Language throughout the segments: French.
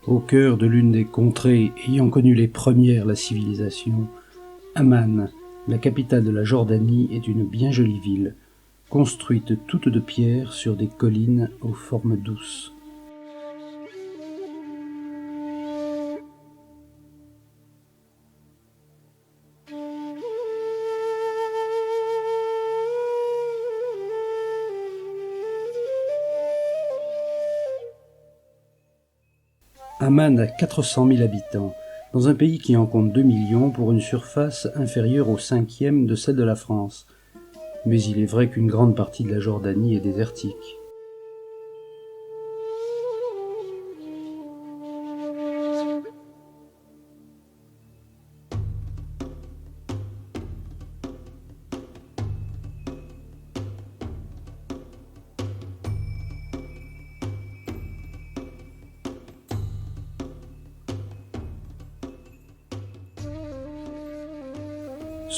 Au cœur de l'une des contrées ayant connu les premières la civilisation, Amman, la capitale de la Jordanie, est une bien jolie ville, construite toute de pierre sur des collines aux formes douces. Amman a 400 000 habitants, dans un pays qui en compte 2 millions pour une surface inférieure au cinquième de celle de la France. Mais il est vrai qu'une grande partie de la Jordanie est désertique.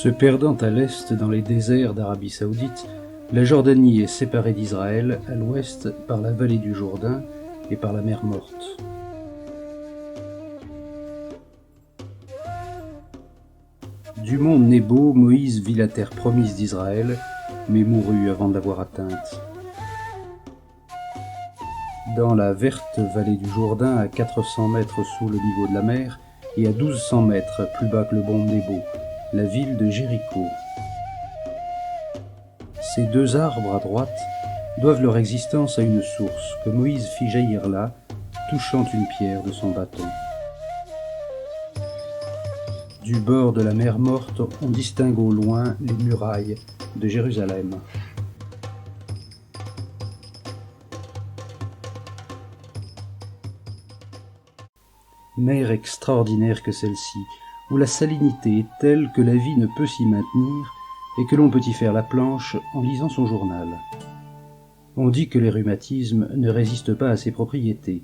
Se perdant à l'est dans les déserts d'Arabie Saoudite, la Jordanie est séparée d'Israël à l'ouest par la vallée du Jourdain et par la mer Morte. Du mont Nebo, Moïse vit la terre promise d'Israël, mais mourut avant de l'avoir atteinte. Dans la verte vallée du Jourdain, à 400 mètres sous le niveau de la mer, et à 1200 mètres plus bas que le mont Nebo, la ville de Jéricho. Ces deux arbres à droite doivent leur existence à une source que Moïse fit jaillir là, touchant une pierre de son bâton. Du bord de la mer Morte, on distingue au loin les murailles de Jérusalem. Mer extraordinaire que celle-ci, où la salinité est telle que la vie ne peut s'y maintenir et que l'on peut y faire la planche en lisant son journal. On dit que les rhumatismes ne résistent pas à ces propriétés,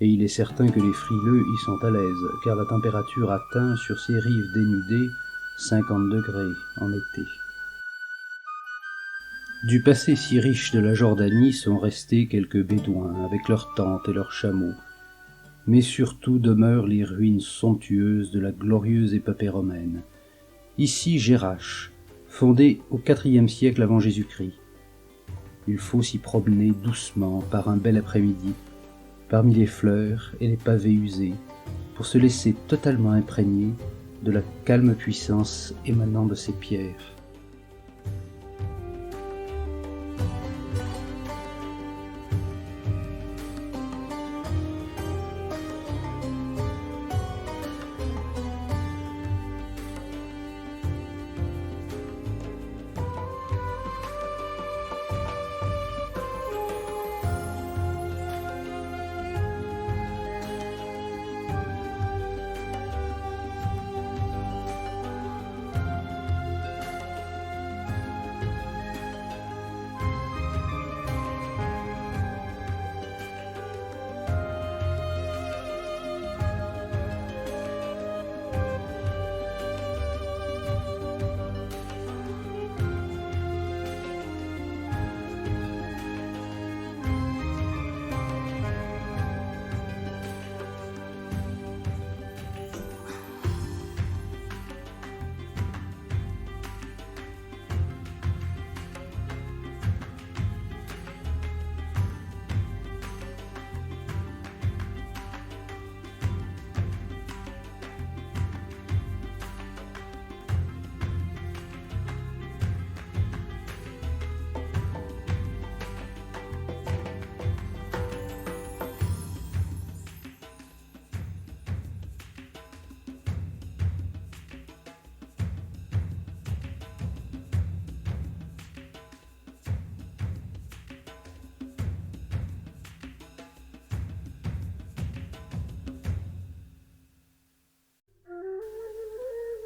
et il est certain que les frileux y sont à l'aise, car la température atteint sur ces rives dénudées 50 degrés en été. Du passé si riche de la Jordanie sont restés quelques bédouins avec leurs tentes et leurs chameaux, mais surtout demeurent les ruines somptueuses de la glorieuse épopée romaine. Ici Jérach, fondé au IVe siècle avant Jésus-Christ. Il faut s'y promener doucement par un bel après-midi, parmi les fleurs et les pavés usés, pour se laisser totalement imprégner de la calme puissance émanant de ces pierres.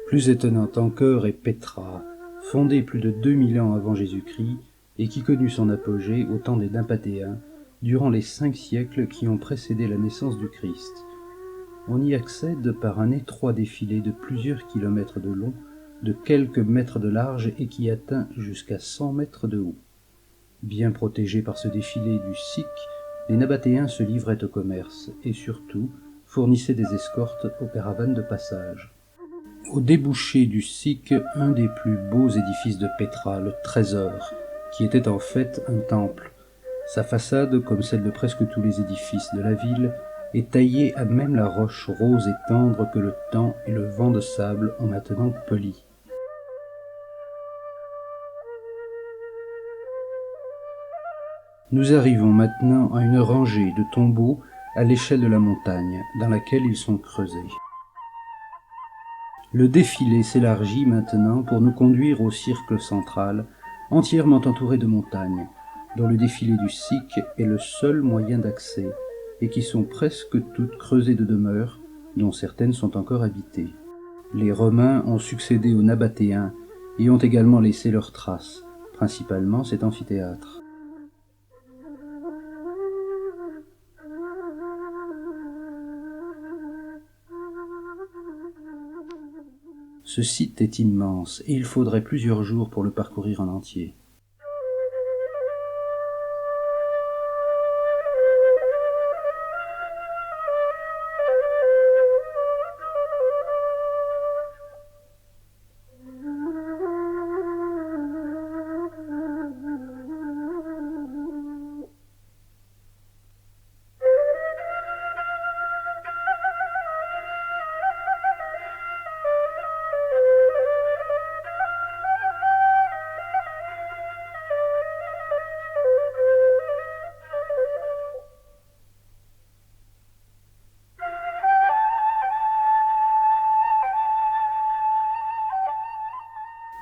Plus étonnante encore est Pétra, fondée plus de 2000 ans avant Jésus-Christ et qui connut son apogée au temps des Nabatéens, durant les 5 siècles qui ont précédé la naissance du Christ. On y accède par un étroit défilé de plusieurs kilomètres de long, de quelques mètres de large et qui atteint jusqu'à 100 mètres de haut. Bien protégés par ce défilé du Sikh, les Nabatéens se livraient au commerce et surtout fournissait des escortes aux caravanes de passage. Au débouché du Sikh, un des plus beaux édifices de Pétra, le Trésor, qui était en fait un temple. Sa façade, comme celle de presque tous les édifices de la ville, est taillée à même la roche rose et tendre que le temps et le vent de sable ont maintenant polie. Nous arrivons maintenant à une rangée de tombeaux à l'échelle de la montagne, dans laquelle ils sont creusés. Le défilé s'élargit maintenant pour nous conduire au cercle central, entièrement entouré de montagnes, dont le défilé du Sikh est le seul moyen d'accès, et qui sont presque toutes creusées de demeures, dont certaines sont encore habitées. Les Romains ont succédé aux Nabatéens et ont également laissé leurs traces, principalement cet amphithéâtre. Ce site est immense et il faudrait plusieurs jours pour le parcourir en entier.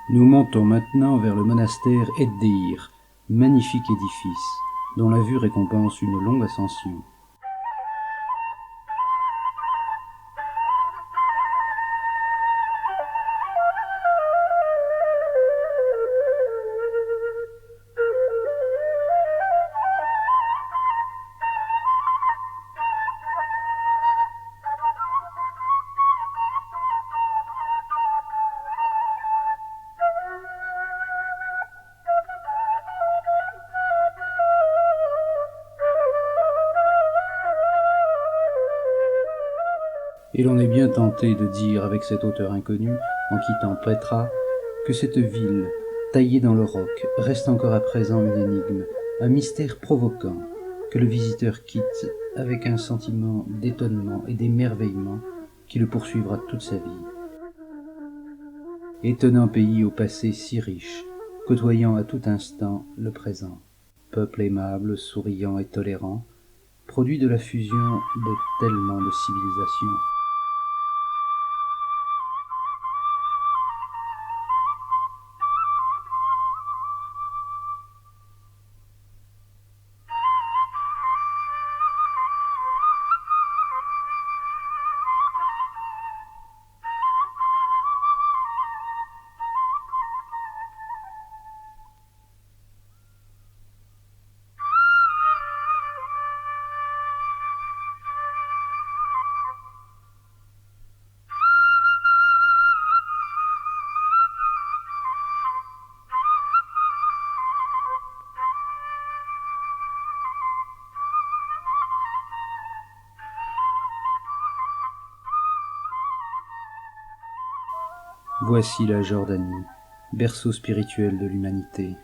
Nous montons maintenant vers le monastère Ed-Deir, magnifique édifice, dont la vue récompense une longue ascension. Et l'on est bien tenté de dire avec cet auteur inconnu, en quittant Pétra, que cette ville, taillée dans le roc, reste encore à présent une énigme, un mystère provoquant, que le visiteur quitte avec un sentiment d'étonnement et d'émerveillement qui le poursuivra toute sa vie. Étonnant pays au passé si riche, côtoyant à tout instant le présent, peuple aimable, souriant et tolérant, produit de la fusion de tellement de civilisations. Voici la Jordanie, berceau spirituel de l'humanité.